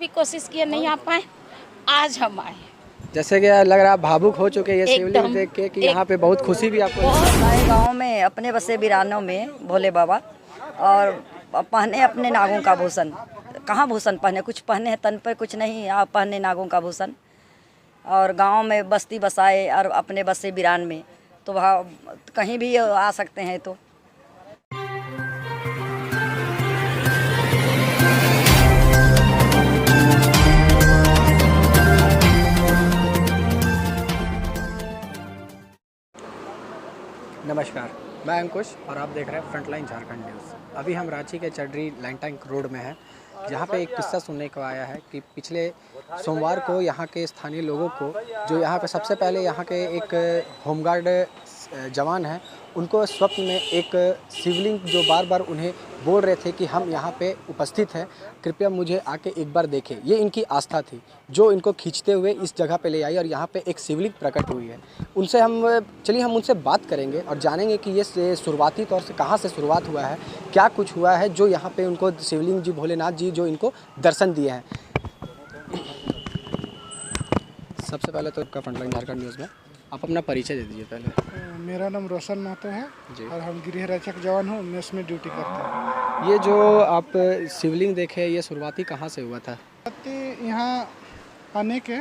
भी कोशिश किए, नहीं आ पाए, आज हम आए। जैसे कि लग रहा है भावुक हो चुके हैं ये शिवलिंग देख के कि यहाँ पे बहुत खुशी भी आपको। हमारे गांव में अपने बसे बिरानों में भोले बाबा, और पहने अपने नागों का भूषण। कहाँ भूषण पहने, कुछ पहने हैं तन पर, कुछ नहीं, आप पहने नागों का भूषण। और गांव में बस्ती बसाए और अपने बसे बिरान में, तो वहाँ कहीं भी आ सकते हैं। तो नमस्कार, मैं अंकुश और आप देख रहे हैं फ्रंटलाइन झारखंड न्यूज़। अभी हम रांची के चडरी लैंटैंक रोड में हैं, जहाँ पे एक किस्सा सुनने को आया है कि पिछले सोमवार को यहाँ के स्थानीय लोगों को, जो यहाँ पे सबसे पहले यहाँ के एक होमगार्ड जवान हैं, उनको स्वप्न में एक शिवलिंग जो बार बार उन्हें बोल रहे थे कि हम यहाँ पे उपस्थित हैं, कृपया मुझे आके एक बार देखें। ये इनकी आस्था थी जो इनको खींचते हुए इस जगह पे ले आई और यहाँ पे एक शिवलिंग प्रकट हुई है। उनसे हम उनसे बात करेंगे और जानेंगे कि ये शुरुआती तौर से कहाँ से शुरुआत हुआ है, क्या कुछ हुआ है जो यहाँ पे उनको शिवलिंग जी, भोलेनाथ जी जो इनको दर्शन दिए हैं। सबसे पहले तो आपका फ्रंटलाइन झारखंड न्यूज़ में आप अपना परिचय दे दीजिए पहले। मेरा नाम रोशन महतो है और हम गृह रक्षक जवान हूँ, मेस में ड्यूटी करते हैं। ये जो आप शिवलिंग देखे, ये शुरुआती कहाँ से हुआ था? यहाँ आने के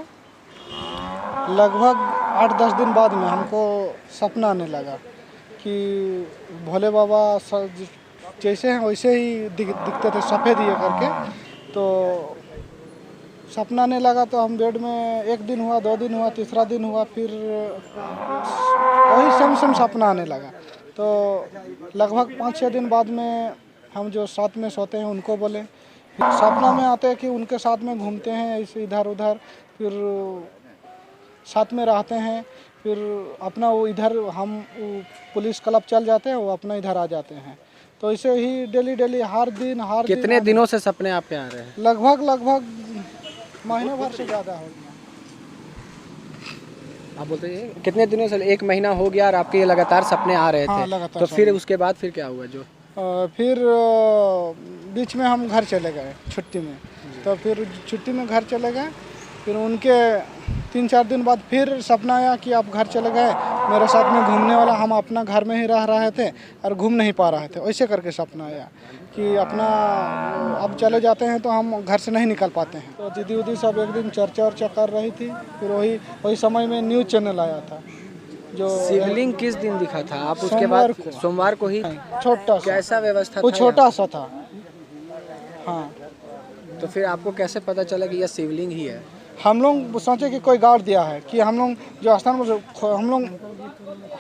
लगभग 8-10 दिन बाद में हमको सपना आने लगा कि भोले बाबा जैसे हैं वैसे ही दिखते थे, सफ़ेद ये करके। तो सपना आने लगा तो हम बेड में 1 दिन हुआ, 2 दिन हुआ, तीसरा दिन हुआ, फिर वही सेम सपना आने लगा। तो लगभग 5-6 दिन बाद में हम जो साथ में सोते हैं उनको बोले, सपना में आते हैं कि उनके साथ में घूमते हैं ऐसे इधर उधर, फिर साथ में रहते हैं, फिर अपना वो इधर हम पुलिस क्लब चल जाते हैं, वो अपना इधर आ जाते हैं। तो ऐसे ही डेली हर दिन कितने दिनों से सपने आपके आ रहे हैं? लगभग महीने भर से ज़्यादा हो गया। आप बोलते हैं कितने दिनों से? 1 महीना हो गया और आपके ये लगातार सपने आ रहे थे। हाँ, लगातार। तो फिर उसके बाद फिर क्या हुआ? जो फिर बीच में हम घर चले गए छुट्टी में। तो फिर छुट्टी में घर चले गए, फिर उनके 3-4 दिन बाद फिर सपना आया कि आप घर चले गए, मेरे साथ में घूमने वाला, हम अपना घर में ही रह रहे थे और घूम नहीं पा रहे थे। ऐसे करके सपना आया कि अपना अब चले जाते हैं तो हम घर से नहीं निकल पाते हैं। तो दीदी उदी सब एक दिन चर्चा कर रही थी, फिर वही समय में न्यूज़ चैनल आया था। जो शिवलिंग किस दिन दिखा था? आप उसके बाद सोमवार को ही? छोटा सा, कैसा व्यवस्था वो था? छोटा सा था। हाँ, तो फिर आपको कैसे पता चला कि यह शिवलिंग ही है? हम लोग सोचे कि कोई गाड़ दिया है, कि हम लोग जो स्थान में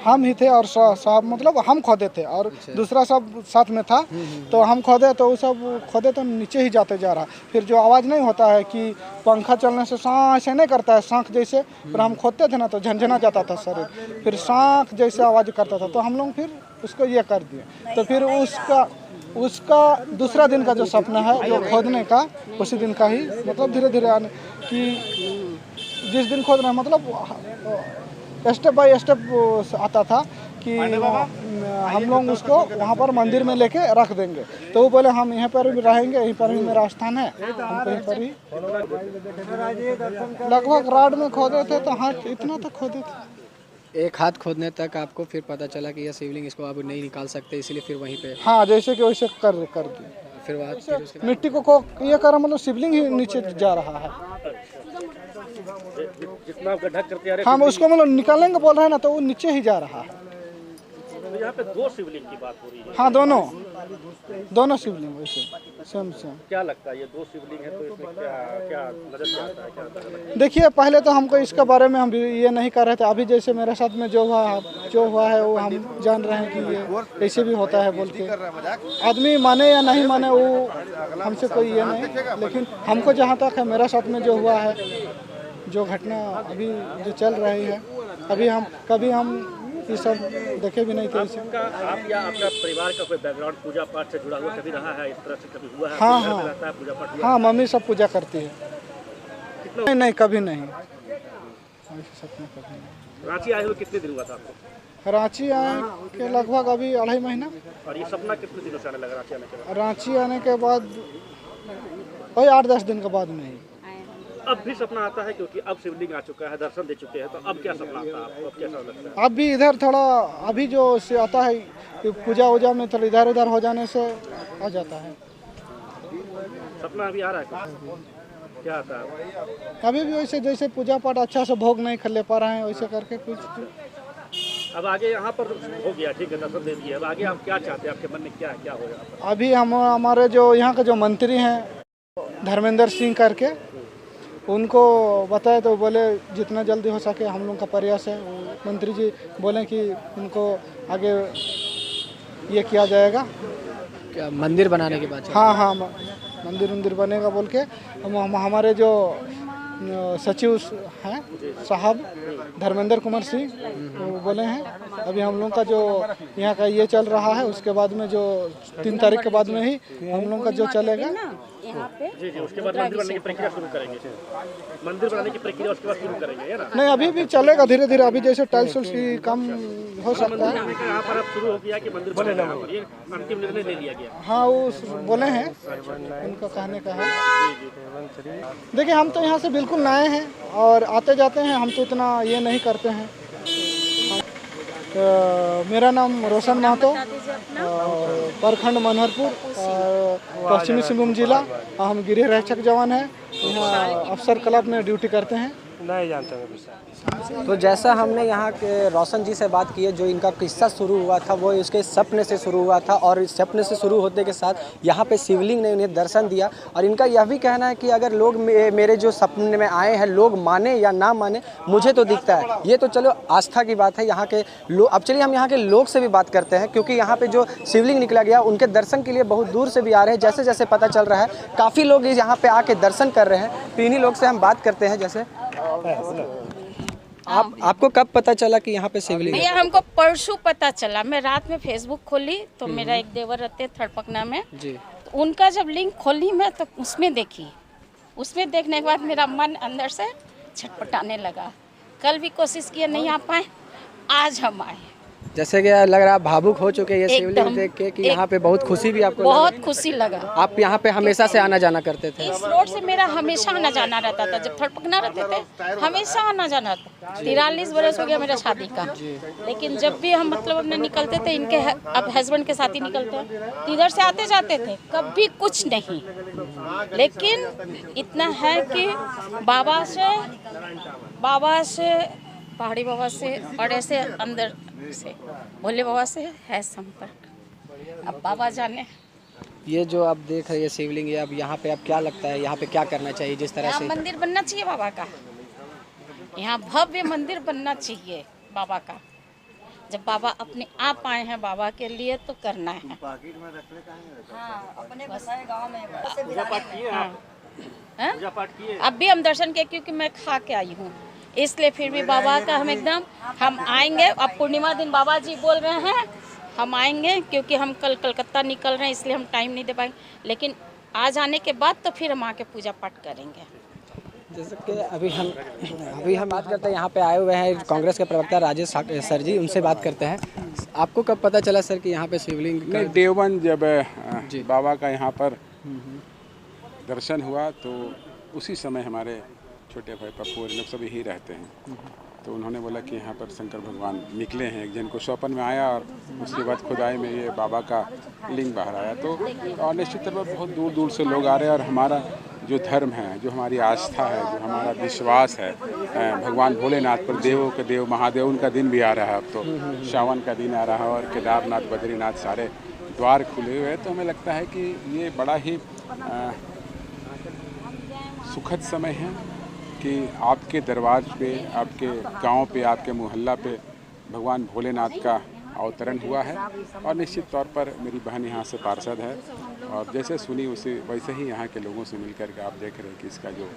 हम ही थे और साहब मतलब हम खोदे थे और दूसरा सब साथ में था। तो हम खोदे तो वो सब खोदे तो नीचे ही जाते जा रहा। फिर जो आवाज़ नहीं होता है कि पंखा चलने से सांख ऐसे नहीं करता है, सांख जैसे, फिर हम खोदते थे ना तो झंझना जाता था शरीर, फिर सांख जैसे आवाज़ करता था। तो हम लोग फिर उसको ये कर दिए। तो फिर उसका दूसरा दिन का जो सपना है जो खोदने का, उसी दिन का ही मतलब धीरे धीरे आने कि जिस दिन खोदना मतलब स्टेप बाय स्टेप आता था कि हम लोग उसको वहाँ पर मंदिर में लेके रख देंगे। तो वो बोले हम यहाँ पर भी रहेंगे, यहीं पर ही मेरा स्थान है, हम कहीं पर ही। लगभग राड में खोदे थे तो हाथ इतना तक खोदे थे। एक हाथ खोदने तक आपको फिर पता चला कि यह शिवलिंग, इसको आप नहीं निकाल सकते, इसलिए फिर वहीं पे। हाँ, जैसे कि वैसे कर दिए। फिर वहाँ मिट्टी को ये करा, मतलब शिवलिंग ही नीचे जा रहा है। जितना गड्ढा करते आ रहे हम उसको मतलब निकालेंगे बोल रहे हैं ना, तो वो नीचे ही जा रहा है। तो यहाँ पे 2 शिवलिंग की बात हो रही है। हाँ, दोनों शिवलिंग वैसे सेम। क्या लगता है ये 2 शिवलिंग है, तो इसमें क्या नजर में आता है, क्या लगता है? देखिए, पहले तो हमको इसके बारे में हम ये नहीं कर रहे थे। अभी जैसे मेरे साथ में जो हुआ है वो हम जान रहे हैं कि ये ऐसे भी होता है बोल के। आदमी माने या नहीं माने वो हमसे कोई ये नहीं, लेकिन हमको जहाँ तक है मेरे साथ में जो हुआ है, जो घटना अभी जो चल रही है, कभी हम ये सब देखे भी नहीं थे। आप या आपका परिवार का कोई बैकग्राउंड पूजा पाठ से जुड़ा हुआ कभी रहा है, इस तरह से कभी हुआ है? हाँ, पूजा पाठ? हाँ, मम्मी सब पूजा करती है। नहीं, कभी नहीं। रांची आए हुए कितने दिन हुआ था आपको? रांची आए के लगभग अभी 2.5 महीना। और ये सपना कितने दिनों से आने लगा रांची आने के बाद? रांची आने के बाद वही 8-10 दिन के बाद में ही। अब भी सपना आता है क्योंकि अब शिवलिंग आ चुका है, दर्शन दे चुके हैं, तो अब क्या सपना आता है आपको, अब कैसा लगता है? अब भी इधर थोड़ा अभी जो से आता है कि पूजा वूजा में थोड़ा इधर उधर हो जाने से आ जाता है। सपना अभी आ रहा है कुछ? क्या आता है? अभी भी वैसे जैसे पूजा पाठ अच्छा से भोग नहीं कर ले पा रहे हैं वैसे करके कुछ। अब आगे यहाँ पर हो गया, ठीक है, दर्शन दे दिए, अब आगे आप क्या चाहते हैं, आपके मन में क्या है, क्या होगा? अभी हम हमारे जो यहाँ के जो मंत्री हैं धर्मेंद्र सिंह करके, उनको बताए तो बोले जितना जल्दी हो सके हम लोग का प्रयास है। वो मंत्री जी बोले कि उनको आगे ये किया जाएगा। क्या मंदिर बनाने के बाद? हाँ, मंदिर बनेगा बोल के हमारे जो सचिव हैं साहब धर्मेंद्र कुमार सिंह वो बोले हैं। अभी हम लोग का जो यहाँ का ये चल रहा है, उसके बाद में जो 3 तारीख के बाद में ही हम लोग का जो चलेगा जी, उसके बाद मंदिर बनाने की प्रक्रिया शुरू करेंगे। मंदिर बनाने की प्रक्रिया उसके बाद शुरू करेंगे, है ना? नहीं, अभी भी चलेगा धीरे धीरे। अभी जैसे टाइल्स की काम हो सकता है। यहाँ पर अब शुरू हो गया कि मंदिर बनेगा, ये अंतिम निर्णय ले लिया गया। हाँ, वो बोले हैं, उनका कहने का है। देखिए, हम तो यहाँ से बिल्कुल नए हैं और आते जाते हैं, हम तो इतना ये नहीं करते हैं। मेरा नाम रोशन महतो, प्रखंड मनहरपुर, पश्चिमी सिंहभूम जिला। हम गृह रक्षक जवान हैं, यहाँ अफसर क्लब में ड्यूटी करते हैं। नहीं जानते मैं कुछ। तो जैसा हमने यहाँ के रोशन जी से बात की है, जो इनका किस्सा शुरू हुआ था वो इसके सपने से शुरू हुआ था, और इस सपने से शुरू होते के साथ यहाँ पे शिवलिंग ने उन्हें दर्शन दिया। और इनका यह भी कहना है कि अगर लोग मेरे जो सपने में आए हैं, लोग माने या ना माने, मुझे तो दिखता है। ये तो चलो आस्था की बात है यहाँ के लोग। अब चलिए हम यहाँ के लोग से भी बात करते हैं, क्योंकि यहाँ पे जो शिवलिंग निकला गया उनके दर्शन के लिए बहुत दूर से भी आ रहे हैं। जैसे जैसे पता चल रहा है काफ़ी लोग यहाँ पे आके दर्शन कर रहे हैं। तो इन्हीं लोग से हम बात करते हैं। जैसे आपको कब पता चला कि यहाँ पे शिवलिंग है? भैया हमको परसों पता चला। मैं रात में फेसबुक खोली तो मेरा एक देवर रहते हैं थड़पकना में जी। तो उनका जब लिंक खोली मैं तो उसमें देखी। उसमें देखने के बाद मेरा मन अंदर से छटपटाने लगा। कल भी कोशिश किए, नहीं आ पाए, आज हम आए। जैसे कि लग रहा है भावुक हो चुके ये शिवलिंग देख के कि यहाँ पे बहुत खुशी भी आपको बहुत खुशी लगा। आप यहाँ पे हमेशा से आना जाना करते थे? इस रोड से मेरा हमेशा आना जाना रहता था। जब थड़पकना रहते थे हमेशा आना जाना था। 43 बरस हो गया मेरा शादी का, लेकिन जब भी हम मतलब अपने निकलते थे, इनके अब हस्बैंड के साथ ही निकलते हैं, इधर से आते जाते थे, कभी कुछ नहीं। लेकिन इतना है कि बाबा से पहाड़ी बाबा से और ऐसे अंदर से भोले बाबा से है संपर्क। अब बाबा जाने। ये जो आप देख रहे हैं शिवलिंग, ये अब यहाँ पे अब क्या लगता है, यहाँ पे क्या करना चाहिए? जिस तरह यहाँ से मंदिर बनना चाहिए बाबा का, यहाँ भव्य मंदिर बनना चाहिए बाबा का। जब बाबा अपने आप आए हैं बाबा के लिए तो करना है। हाँ, अपने बसाए गाँव में पूजा पाठ किए आप? हाँ? पूजा पाठ किए? अब भी हम दर्शन किए, क्योंकि मैं खा के आई हूँ, इसलिए फिर भी बाबा का हम आएंगे। अब पूर्णिमा दिन बाबा जी बोल रहे हैं हम आएंगे, क्योंकि हम कल कलकत्ता निकल रहे हैं, इसलिए हम टाइम नहीं दे पाएंगे। लेकिन आज आने के बाद तो फिर हम आके पूजा पाठ करेंगे। जैसे कि अभी हम बात करते हैं, यहाँ पे आए हुए हैं कांग्रेस के प्रवक्ता राजेश सर जी, उनसे बात करते हैं। आपको कब पता चला सर कि यहाँ पे शिवलिंग का? नहीं, डे वन जब बाबा का यहाँ पर दर्शन हुआ तो उसी समय हमारे छोटे भाई पप्पू और लोग सब यही रहते हैं। तो उन्होंने बोला कि यहाँ पर शंकर भगवान निकले हैं। एक जन को स्वप्न में आया और उसके बाद खुदाई में ये बाबा का लिंग बाहर आया। तो और निश्चित तौर पर बहुत दूर दूर से लोग आ रहे हैं। और हमारा जो धर्म है, जो हमारी आस्था है, जो हमारा विश्वास है भगवान भोलेनाथ पर, देवों के देव महादेव, उनका दिन भी आ रहा है। अब तो सावन का दिन आ रहा है और केदारनाथ बद्रीनाथ सारे द्वार खुले हुए हैं। तो हमें लगता है कि ये बड़ा ही सुखद समय है कि आपके दरबार पे, आपके गांव पे, आपके मोहल्ला पे भगवान भोलेनाथ का अवतरण हुआ है। और निश्चित तौर पर मेरी बहन यहाँ से पार्षद है और जैसे सुनी उसे वैसे ही यहाँ के लोगों से मिलकर के आप देख रहे हैं कि इसका जो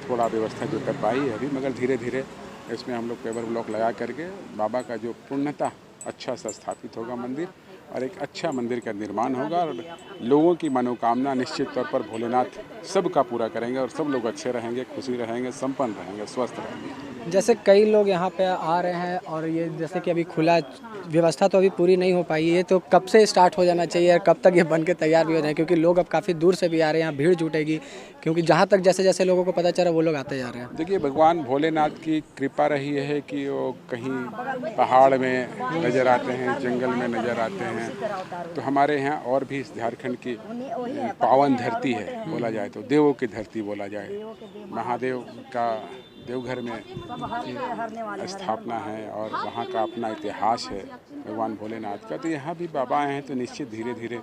थोड़ा व्यवस्था जो कर पाई है अभी, मगर धीरे धीरे इसमें हम लोग पेवर ब्लॉक लगा करके बाबा का जो पूर्णतः अच्छा सा स्थापित होगा मंदिर, और एक अच्छा मंदिर का निर्माण होगा और लोगों की मनोकामना निश्चित तौर पर भोलेनाथ सबका पूरा करेंगे और सब लोग अच्छे रहेंगे, खुशी रहेंगे, संपन्न रहेंगे, स्वस्थ रहेंगे। जैसे कई लोग यहाँ पे आ रहे हैं और ये जैसे कि अभी खुला व्यवस्था तो अभी पूरी नहीं हो पाई है, तो कब से स्टार्ट हो जाना चाहिए और कब तक ये बन के तैयार भी हो जाए, क्योंकि लोग अब काफ़ी दूर से भी आ रहे हैं, यहाँ भीड़ जुटेगी, क्योंकि जहाँ तक जैसे जैसे लोगों को पता चला वो लोग आते जा रहे हैं। देखिए, भगवान भोलेनाथ की कृपा रही है कि वो कहीं पहाड़ में नज़र आते हैं, जंगल में नज़र आते हैं, तो हमारे यहाँ और भी इस झारखंड की पावन धरती है, बोला जाए तो देवों की धरती बोला जाए। महादेव का देवघर में स्थापना है और वहाँ का अपना इतिहास है भगवान भोलेनाथ का, तो यहाँ भी बाबा आए हैं तो निश्चित धीरे धीरे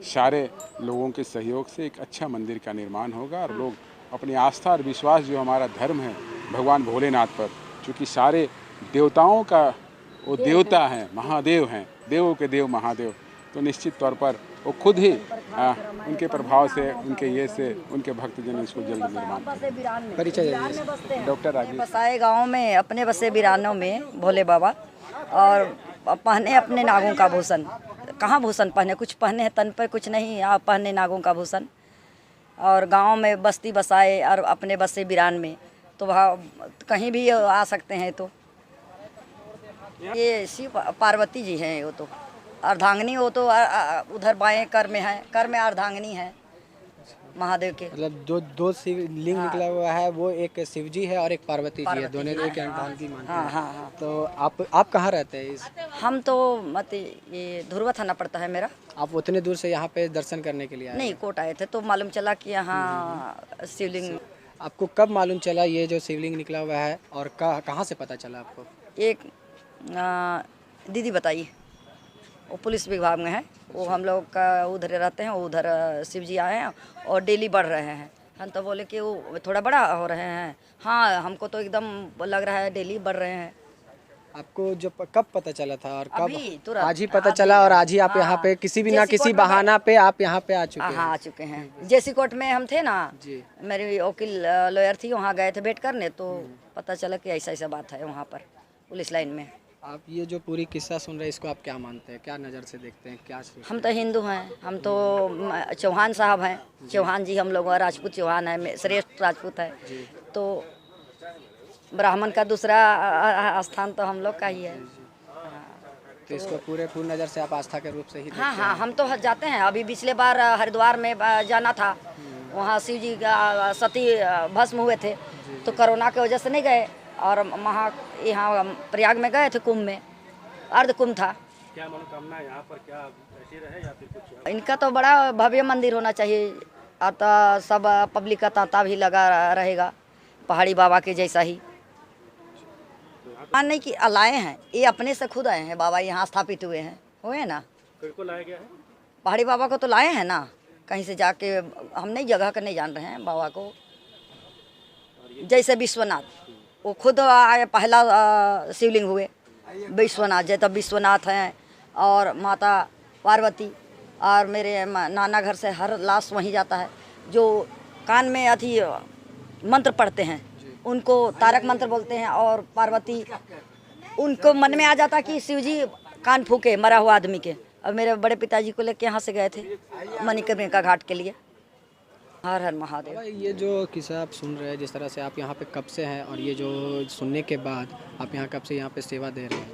सारे लोगों के सहयोग से एक अच्छा मंदिर का निर्माण होगा और लोग अपनी आस्था और विश्वास जो हमारा धर्म है भगवान भोलेनाथ पर, चूँकि सारे देवताओं का वो देवता हैं, महादेव हैं, देवों के देव महादेव, तो निश्चित तौर पर वो खुद ही उनके प्रभाव से, उनके ये से उनके भक्तजन इसको जल्द निर्माण करें। परिचय दीजिए। डॉक्टर राजेश। बसाए गांव में अपने बसे बिरानों में भोले बाबा, और पहने अपने नागों का भूषण। कहाँ भूषण पहने, कुछ पहने हैं तन पर, कुछ नहीं, आप पहने नागों का भूषण। और गांव में बस्ती बसाए और अपने बसे बिरान में, तो वहाँ कहीं भी आ सकते हैं। तो ये शिव पार्वती जी हैं, वो तो अर्धांगिनी, वो तो उधर बाएं कर में है, कर में अर्धांगिनी है महादेव के। मतलब दो शिव लिंग निकला हुआ है, वो एक शिव जी है और एक पार्वती जी है, दोनों एक अर्धांगिनी मानते हैं। हाँ। तो आप कहाँ रहते हैं? हम तो मत ये ध्रुवा थाना पड़ता है मेरा। आप उतने दूर से यहाँ पे दर्शन करने के लिए आए? नहीं, कोट आए थे तो मालूम चला कि यहाँ शिवलिंग। आपको कब मालूम चला ये जो शिवलिंग निकला हुआ है, और कहाँ से पता चला आपको? एक दीदी बताइए, वो पुलिस विभाग में है, वो हम लोग का उधर रहते हैं, वो उधर शिव जी आए हैं और डेली बढ़ रहे हैं। हम तो बोले कि वो थोड़ा बड़ा हो रहे हैं। हाँ, हमको तो एकदम लग रहा है डेली बढ़ रहे हैं। आपको जो कब पता चला था और कब? अभी तुरंत आज ही पता चला, और आज ही आप यहाँ पे किसी भी ना किसी बहाना पे आप यहाँ पे आ चुके हैं? हाँ, आ चुके हैं। जेसी कोर्ट में हम थे ना जी, मेरी वकील लॉयर थी, वहाँ गए थे भेंट करने, तो पता चला कि ऐसा ऐसा बात है वहाँ पर पुलिस लाइन में। आप ये जो पूरी किस्सा सुन रहे हैं, इसको आप क्या मानते हैं, क्या नज़र से देखते हैं, क्या हम तो हिंदू हैं, हम तो चौहान साहब हैं, चौहान जी हम लोग, राजपूत चौहान है, श्रेष्ठ राजपूत है, तो ब्राह्मण का दूसरा स्थान तो हम लोग का ही है। तो इसको पूरे पूर्ण नज़र से आप आस्था के रूप से ही देखते हैं? हाँ, हम तो जाते हैं। अभी पिछले बार हरिद्वार में जाना था, वहाँ शिव जी का सती भस्म हुए थे, तो कोरोना की वजह से नहीं गए, और यहाँ प्रयाग में गए थे, कुंभ में, अर्ध कुंभ था। क्या मनोकामना है यहाँ पर, क्या ऐसे रहे या फिर कुछ? इनका तो बड़ा भव्य मंदिर होना चाहिए, आता सब पब्लिक का तांता भी लगा रहेगा, पहाड़ी बाबा के जैसा ही। नहीं कि लाए हैं, ये अपने से खुद आए हैं, बाबा यहाँ स्थापित हुए ना। किसको लाया गया है? पहाड़ी बाबा को तो लाए हैं ना, कहीं से जाके। हम नहीं जगह का नहीं जान रहे हैं बाबा को। जैसे विश्वनाथ, वो खुद आए, पहला शिवलिंग हुए विश्वनाथ, जैसे विश्वनाथ हैं, और माता पार्वती, और मेरे नाना घर से हर लाश वहीं जाता है। जो कान में अथी मंत्र पढ़ते हैं उनको तारक मंत्र बोलते हैं, और पार्वती उनको मन में आ जाता कि शिव जी कान फूके मरा हुआ आदमी के। और मेरे बड़े पिताजी को लेके यहाँ से गए थे मणिकर्णिका घाट के लिए। हर हर महादेव। ये जो किस्सा आप सुन रहे हैं, जिस तरह से आप यहाँ पे कब से हैं, और ये जो सुनने के बाद आप यहाँ कब से यहाँ पे सेवा दे रहे हैं?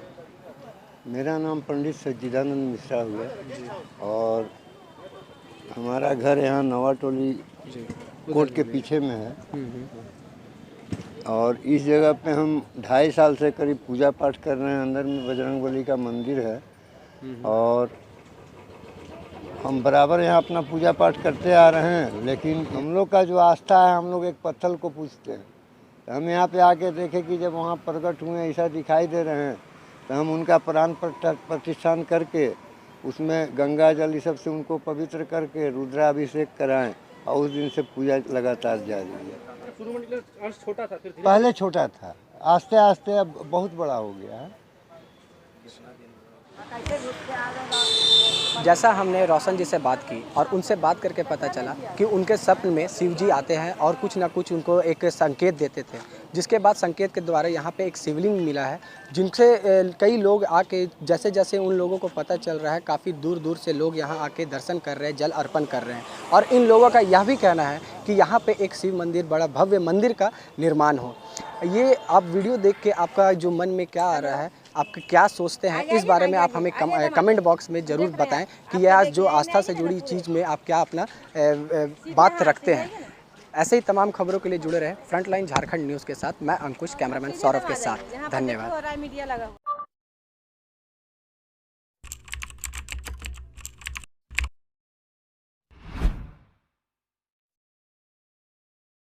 मेरा नाम पंडित सज्जिदानंद मिश्रा हुआ, और हमारा घर यहाँ नवा टोली कोर्ट के पीछे में है। और इस जगह पे हम 2.5 साल से करीब पूजा पाठ कर रहे हैं। अंदर में बजरंगबली का मंदिर है, और हम बराबर यहाँ अपना पूजा पाठ करते आ रहे हैं। लेकिन हम लोग का जो आस्था है, हम लोग एक पत्थर को पूजते हैं। तो हम यहाँ पे आके देखें कि जब वहाँ प्रकट हुए ऐसा दिखाई दे रहे हैं, तो हम उनका प्राण प्रतिष्ठान करके उसमें गंगा जल इस सब से उनको पवित्र करके रुद्राभिषेक कराएं, और उस दिन से पूजा लगातार जारी है। शुरू में अंश छोटा था, फिर पहले छोटा था, आस्ते आस्ते अब बहुत बड़ा हो गया है। जैसा हमने रोशन जी से बात की और उनसे बात करके पता चला कि उनके स्वप्न में शिव जी आते हैं और कुछ ना कुछ उनको एक संकेत देते थे, जिसके बाद संकेत के द्वारा यहाँ पे एक शिवलिंग मिला है, जिनसे कई लोग आके जैसे जैसे उन लोगों को पता चल रहा है काफ़ी दूर दूर से लोग यहाँ आके दर्शन कर रहे हैं, जल अर्पण कर रहे हैं। और इन लोगों का यह भी कहना है कि यहाँ पे एक शिव मंदिर, बड़ा भव्य मंदिर का निर्माण हो। ये आप वीडियो देख के आपका जो मन में क्या आ रहा है, आप क्या सोचते हैं, इस बारे में आप हमें कमेंट बॉक्स में ज़रूर बताएं कि यह जो आस्था से जुड़ी चीज़ में आप क्या अपना बात रखते हैं। ऐसे ही तमाम खबरों के लिए जुड़े रहे फ्रंटलाइन झारखंड न्यूज़ के साथ। मैं अंकुश, कैमरामैन सौरभ के साथ। धन्यवाद।